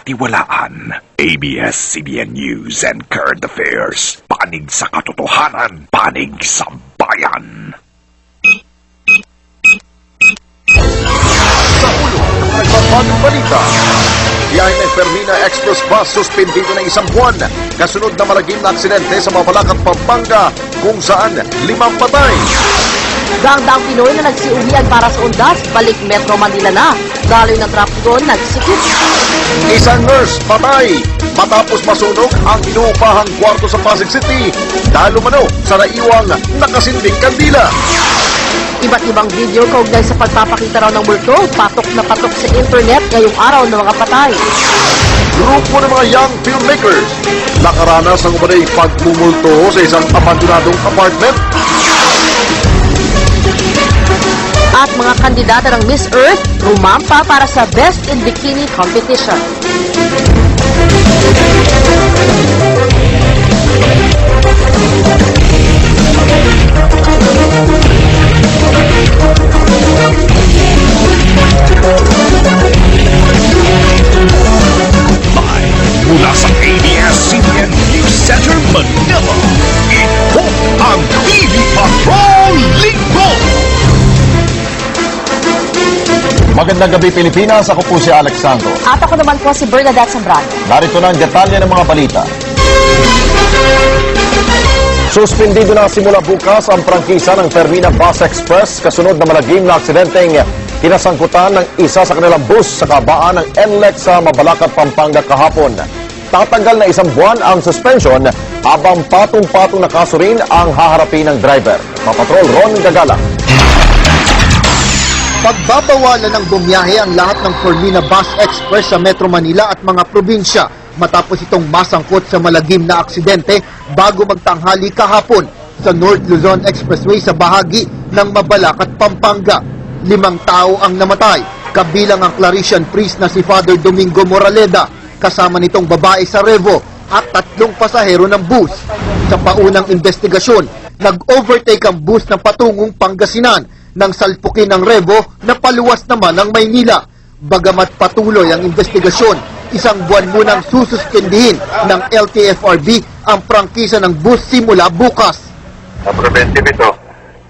mapagkakatiwalaan. ABS-CBN News and Current Affairs. Panig sa katotohanan, panig sa bayan. Sa ulo ng nagbabagong balita, biyahe ng Fermina Express Bus suspendido ng isang buwan. Kasunod na malagim na aksidente sa Mabalacat, Pampanga, kung saan 5 patay. Gangdang Pinoy na nagsiuwian para sa undas, balik Metro Manila na. Daloy ng trapiko nagsikip. Isang nurse patay matapos masunog ang inuupahang kwarto sa Pasig City dahil umano sa naiwang nakasinding kandila. Iba't ibang video kaugnay sa pagpapakita raw ng multo, patok na patok sa internet ngayong araw ng mga patay. Grupo ng mga young filmmakers nakaranas ng umanay pagmumulto sa isang abandonadong apartment. At mga kandidata ng Miss Earth, rumampa para sa Best in Bikini Competition. Mula sa ABS-CBN News Center, Manila, ito ang TV Patrol Linggo! Magandang gabi, Pilipinas. Ako po si Alex Santos. At ako naman po si Bernadette Zambrano. Narito na ang detalye ng mga balita. Suspendido na simula bukas ang prangkisa ng Fermina Bus Express kasunod na malagim na aksidenteng kinasangkutan ng isa sa kanilang bus sa kabaan ng NLEX sa Mabalacat, Pampanga kahapon. Tatanggal na 1 buwan ang suspension habang patong-patong na kaso rin ang haharapin ng driver. Papatrol Ron Gagala. Pagbabawalan ng bumiyahe ang lahat ng Fermina Bus Express sa Metro Manila at mga probinsya matapos itong masangkot sa malagim na aksidente bago magtanghali kahapon sa North Luzon Expressway sa bahagi ng Mabalacat, Pampanga. 5 tao ang namatay, kabilang ang Clarician priest na si Father Domingo Moraleda, kasama nitong babae sa Revo at 3 pasahero ng bus. Sa paunang investigasyon, nag-overtake ang bus ng patungong Pangasinan nang salpukin ng Revo na paluwas naman ng Maynila. Bagamat patuloy ang investigasyon, 1 buwan munang sususpendihin ng LTFRB ang prangkisa ng bus simula bukas. Preventive ito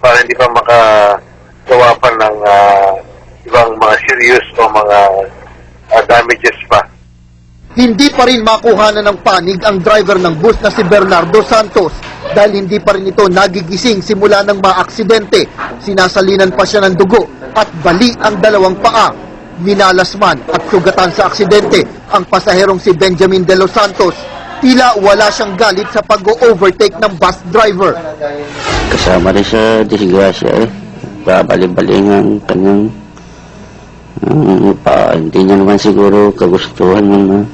para hindi pa makagawa pa ng ibang mga serious o mga damages pa. Hindi pa rin makuhanan ng panig ang driver ng bus na si Bernardo Santos dahil hindi pa rin ito nagigising simula ng maaksidente. Sinasalinan pa siya ng dugo at bali ang 2 paa. Minalas man at sugatan sa aksidente ang pasaherong si Benjamin De Los Santos. Tila wala siyang galit sa pag-overtake ng bus driver. Kasama rin sa disgrasya babali-baling ang kanyang hindi niya naman siguro kagustuhan naman.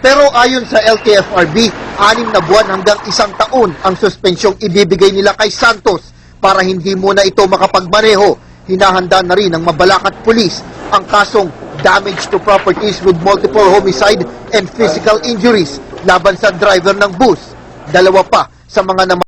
Pero ayon sa LTFRB, 6 na buwan hanggang 1 taon ang suspensyong ibibigay nila kay Santos para hindi muna ito makapagmaneho. Hinahanda na rin ng Mabalacat Police ang kasong damage to properties with multiple homicide and physical injuries laban sa driver ng bus. 2 pa sa mga